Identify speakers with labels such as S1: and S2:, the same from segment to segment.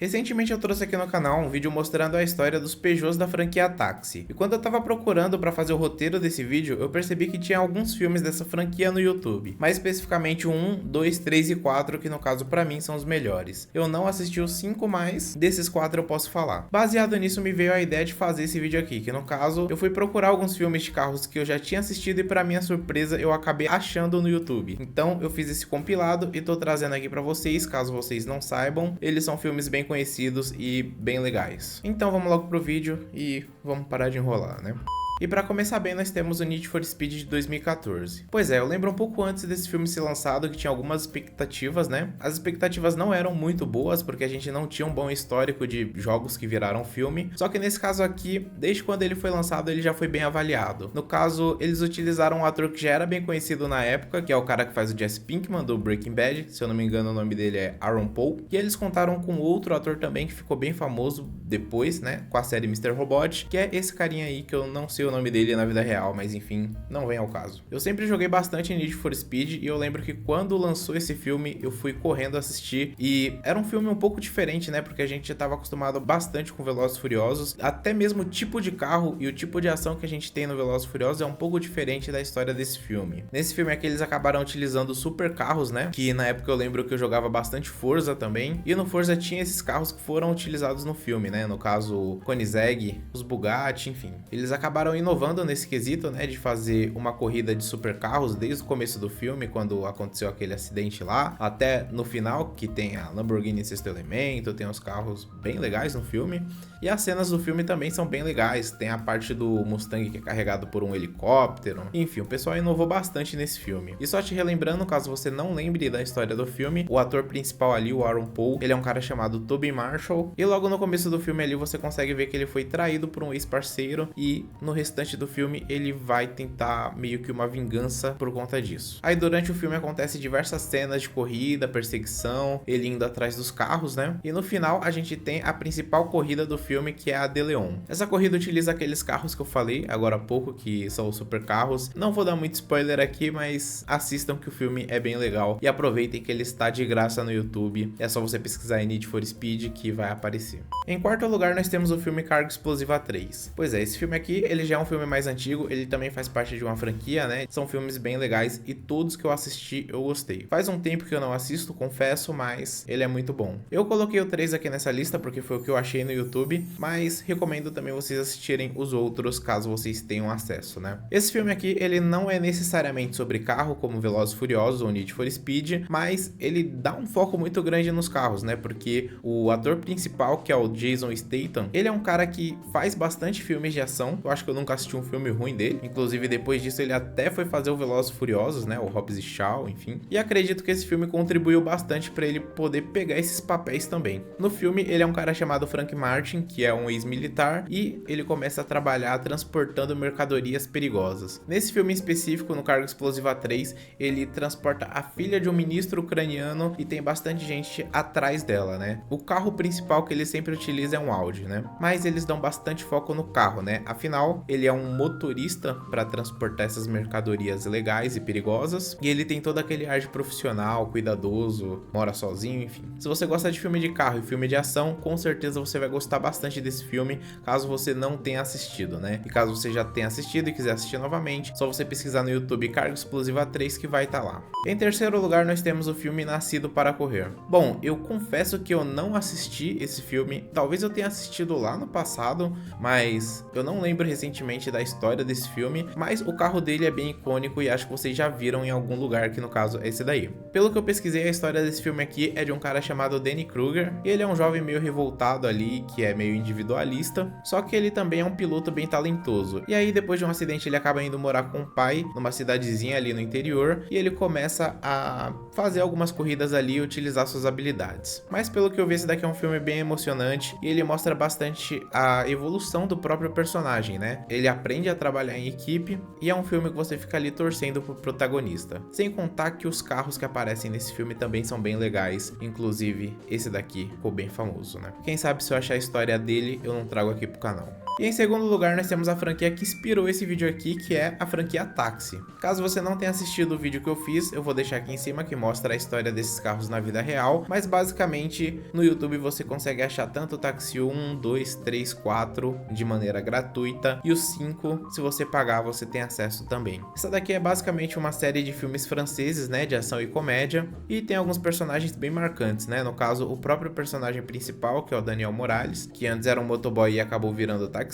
S1: Recentemente eu trouxe aqui no canal um vídeo mostrando a história dos Peugeots da franquia Táxi. E quando eu tava procurando para fazer o roteiro desse vídeo, eu percebi que tinha alguns filmes dessa franquia no YouTube. Mais especificamente o 1, 2, 3 e 4, que no caso para mim são os melhores. Eu não assisti os 5, mas desses 4 eu posso falar. Baseado nisso me veio a ideia de fazer esse vídeo aqui, que no caso eu fui procurar alguns filmes de carros que eu já tinha assistido e para minha surpresa eu acabei achando no YouTube. Então eu fiz esse compilado e tô trazendo aqui para vocês, caso vocês não saibam. Eles são filmes bem conhecidos e bem legais. Então vamos logo pro vídeo e vamos parar de enrolar, né? E para começar bem, nós temos o Need for Speed de 2014. Pois é, eu lembro um pouco antes desse filme ser lançado que tinha algumas expectativas, né? As expectativas não eram muito boas, porque a gente não tinha um bom histórico de jogos que viraram filme. Só que nesse caso aqui, desde quando ele foi lançado, ele já foi bem avaliado. No caso, eles utilizaram um ator que já era bem conhecido na época, que é o cara que faz o Jesse Pinkman, do Breaking Bad. Se eu não me engano, o nome dele é Aaron Paul. E eles contaram com outro ator também que ficou bem famoso depois, né? Com a série Mr. Robot, que é esse carinha aí que eu não sei o nome dele na vida real, mas enfim, não vem ao caso. Eu sempre joguei bastante Need for Speed e eu lembro que quando lançou esse filme eu fui correndo assistir e era um filme um pouco diferente, né, porque a gente já estava acostumado bastante com Velozes e Furiosos, até mesmo o tipo de carro e o tipo de ação que a gente tem no Velozes e Furiosos é um pouco diferente da história desse filme. Nesse filme aqui eles acabaram utilizando super carros, né, que na época eu lembro que eu jogava bastante Forza também, e no Forza tinha esses carros que foram utilizados no filme, né, no caso o Koenigsegg, os Bugatti, enfim. Eles acabaram inovando nesse quesito, né, de fazer uma corrida de supercarros desde o começo do filme, quando aconteceu aquele acidente lá, até no final, que tem a Lamborghini em sexto elemento, tem os carros bem legais no filme, e as cenas do filme também são bem legais, tem a parte do Mustang que é carregado por um helicóptero, enfim, o pessoal inovou bastante nesse filme. E só te relembrando, caso você não lembre da história do filme, o ator principal ali, o Aaron Paul, ele é um cara chamado Tobey Marshall, e logo no começo do filme ali você consegue ver que ele foi traído por um ex-parceiro, e no restante do filme ele vai tentar meio que uma vingança por conta disso. Aí durante o filme acontece diversas cenas de corrida, perseguição, ele indo atrás dos carros, né? E no final a gente tem a principal corrida do filme, que é a de Leon. Essa corrida utiliza aqueles carros que eu falei agora há pouco, que são os super carros. Não vou dar muito spoiler aqui, mas assistam que o filme é bem legal e aproveitem que ele está de graça no YouTube. É só você pesquisar em Need for Speed que vai aparecer. Em quarto lugar nós temos o filme Carga Explosiva 3. Pois é, esse filme aqui ele já é um filme mais antigo, ele também faz parte de uma franquia, né? São filmes bem legais e todos que eu assisti eu gostei. Faz um tempo que eu não assisto, confesso, mas ele é muito bom. Eu coloquei o 3 aqui nessa lista porque foi o que eu achei no YouTube, mas recomendo também vocês assistirem os outros caso vocês tenham acesso, né? Esse filme aqui, ele não é necessariamente sobre carro como Velozes e Furiosos ou Need for Speed, mas ele dá um foco muito grande nos carros, né? Porque o ator principal, que é o Jason Statham, ele é um cara que faz bastante filmes de ação. Eu acho que eu nunca assisti um filme ruim dele. Inclusive, depois disso, ele até foi fazer o Velozes e Furiosos, né? O Hobbs e Shaw, enfim. E acredito que esse filme contribuiu bastante para ele poder pegar esses papéis também. No filme, ele é um cara chamado Frank Martin, que é um ex-militar, e ele começa a trabalhar transportando mercadorias perigosas. Nesse filme em específico, no Carga Explosiva 3, ele transporta a filha de um ministro ucraniano e tem bastante gente atrás dela, né? O carro principal que ele sempre utiliza é um Audi, né? Mas eles dão bastante foco no carro, né? Afinal, ele é um motorista para transportar essas mercadorias legais e perigosas, e ele tem todo aquele ar de profissional, cuidadoso, mora sozinho, enfim. Se você gosta de filme de carro e filme de ação, com certeza você vai gostar bastante desse filme, caso você não tenha assistido, né? E caso você já tenha assistido e quiser assistir novamente, só você pesquisar no YouTube Carga Explosiva 3 que vai estar lá. Em terceiro lugar, nós temos o filme Nascido para Correr. Bom, eu confesso que eu não assisti esse filme, talvez eu tenha assistido lá no passado, mas eu não lembro recentemente da história desse filme, mas o carro dele é bem icônico e acho que vocês já viram em algum lugar, que no caso é esse daí. Pelo que eu pesquisei, a história desse filme aqui é de um cara chamado Danny Kruger, e ele é um jovem meio revoltado ali, que é meio individualista, só que ele também é um piloto bem talentoso. E aí, depois de um acidente, ele acaba indo morar com o pai numa cidadezinha ali no interior, e ele começa a fazer algumas corridas ali e utilizar suas habilidades. Mas pelo que eu vi, esse daqui é um filme bem emocionante, e ele mostra bastante a evolução do próprio personagem, né? ele aprende a trabalhar em equipe e é um filme que você fica ali torcendo pro protagonista. Sem contar que os carros que aparecem nesse filme também são bem legais, inclusive esse daqui ficou bem famoso, né? Quem sabe se eu achar a história dele, eu não trago aqui pro canal. E em segundo lugar, nós temos a franquia que inspirou esse vídeo aqui, que é a franquia Táxi. Caso você não tenha assistido o vídeo que eu fiz, eu vou deixar aqui em cima que mostra a história desses carros na vida real, mas basicamente no YouTube você consegue achar tanto o Táxi 1, 2, 3, 4 de maneira gratuita e os 5, se você pagar, você tem acesso também. Essa daqui é basicamente uma série de filmes franceses, né, de ação e comédia, e tem alguns personagens bem marcantes, né, no caso o próprio personagem principal, que é o Daniel Morales, que antes era um motoboy e acabou virando taxista.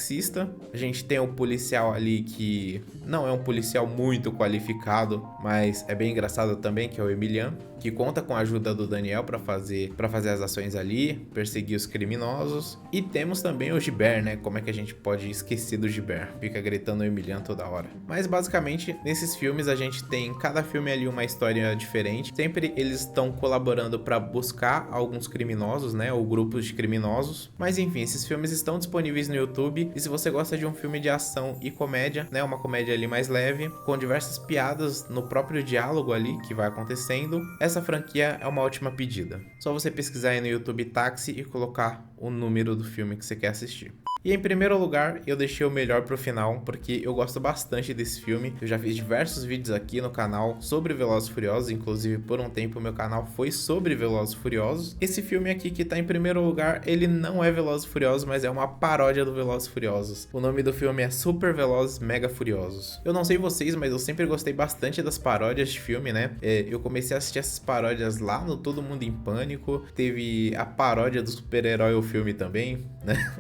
S1: A gente tem o policial ali que não é um policial muito qualificado, mas é bem engraçado também, que é o Emilian, que conta com a ajuda do Daniel para fazer as ações ali, perseguir os criminosos. E temos também o Gilbert, né? Como é que a gente pode esquecer do Gilbert? Fica gritando o Emilian toda hora. Mas basicamente, nesses filmes a gente tem cada filme ali uma história diferente. Sempre eles estão colaborando para buscar alguns criminosos, né? Ou grupos de criminosos. Mas enfim, esses filmes estão disponíveis no YouTube. E se você gosta de um filme de ação e comédia, né? Uma comédia ali mais leve, com diversas piadas no próprio diálogo ali que vai acontecendo, essa franquia é uma ótima pedida. Só você pesquisar aí no YouTube Táxi e colocar o número do filme que você quer assistir. E em primeiro lugar, eu deixei o melhor pro final, porque eu gosto bastante desse filme. Eu já fiz diversos vídeos aqui no canal sobre Velozes e Furiosos, inclusive por um tempo o meu canal foi sobre Velozes e Furiosos. Esse filme aqui que tá em primeiro lugar, ele não é Velozes e Furiosos, mas é uma paródia do Velozes e Furiosos. O nome do filme é Super Velozes Mega Furiosos. Eu não sei vocês, mas eu sempre gostei bastante das paródias de filme, né? Eu comecei a assistir essas paródias lá no Todo Mundo em Pânico. Teve a paródia do super-herói o filme também, né?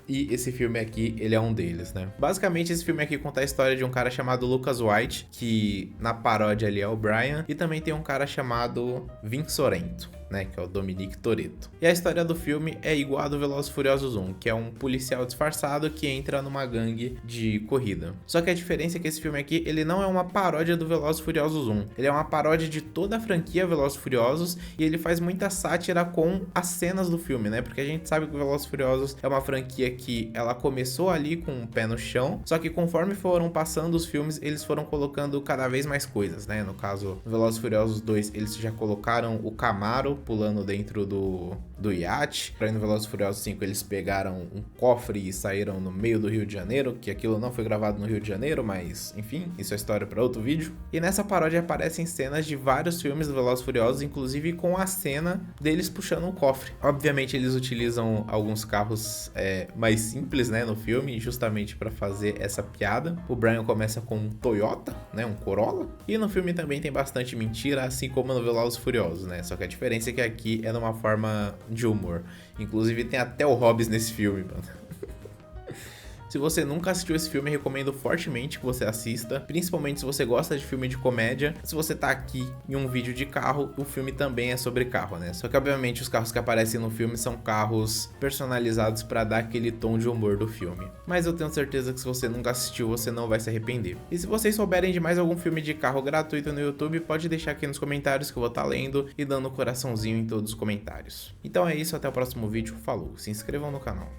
S1: E esse filme aqui, ele é um deles, né? Basicamente, esse filme aqui conta a história de um cara chamado Lucas White, que na paródia ali é o Brian, e também tem um cara chamado Vin Sorento, né, que é o Dominic Toretto. E a história do filme é igual a do Velozes e Furiosos 1, que é um policial disfarçado que entra numa gangue de corrida. Só que a diferença é que esse filme aqui, ele não é uma paródia do Velozes e Furiosos 1, ele é uma paródia de toda a franquia Velozes e Furiosos, e ele faz muita sátira com as cenas do filme, né, porque a gente sabe que o Velozes e Furiosos é uma franquia que ela começou ali com o pé no chão, só que conforme foram passando os filmes, eles foram colocando cada vez mais coisas, né, no caso, no Velozes e Furiosos 2, eles já colocaram o Camaro pulando dentro do iate. Para no Velozes e Furiosos 5 eles pegaram um cofre e saíram no meio do Rio de Janeiro, que aquilo não foi gravado no Rio de Janeiro, mas enfim, isso é história para outro vídeo. E nessa paródia aparecem cenas de vários filmes do Velozes e Furiosos, inclusive com a cena deles puxando um cofre. Obviamente eles utilizam alguns carros mais simples, né, no filme, justamente para fazer essa piada. O Brian começa com um Toyota, né, um Corolla, e no filme também tem bastante mentira, assim como no Velozes e Furiosos, né, só que a diferença é que aqui é numa forma de humor. Inclusive tem até o Hobbs nesse filme, mano. Se você nunca assistiu esse filme, recomendo fortemente que você assista, principalmente se você gosta de filme de comédia. Se você tá aqui em um vídeo de carro, o filme também é sobre carro, né? Só que obviamente os carros que aparecem no filme são carros personalizados para dar aquele tom de humor do filme. Mas eu tenho certeza que se você nunca assistiu, você não vai se arrepender. E se vocês souberem de mais algum filme de carro gratuito no YouTube, pode deixar aqui nos comentários que eu vou estar lendo e dando um coraçãozinho em todos os comentários. Então é isso, até o próximo vídeo, falou, se inscrevam no canal.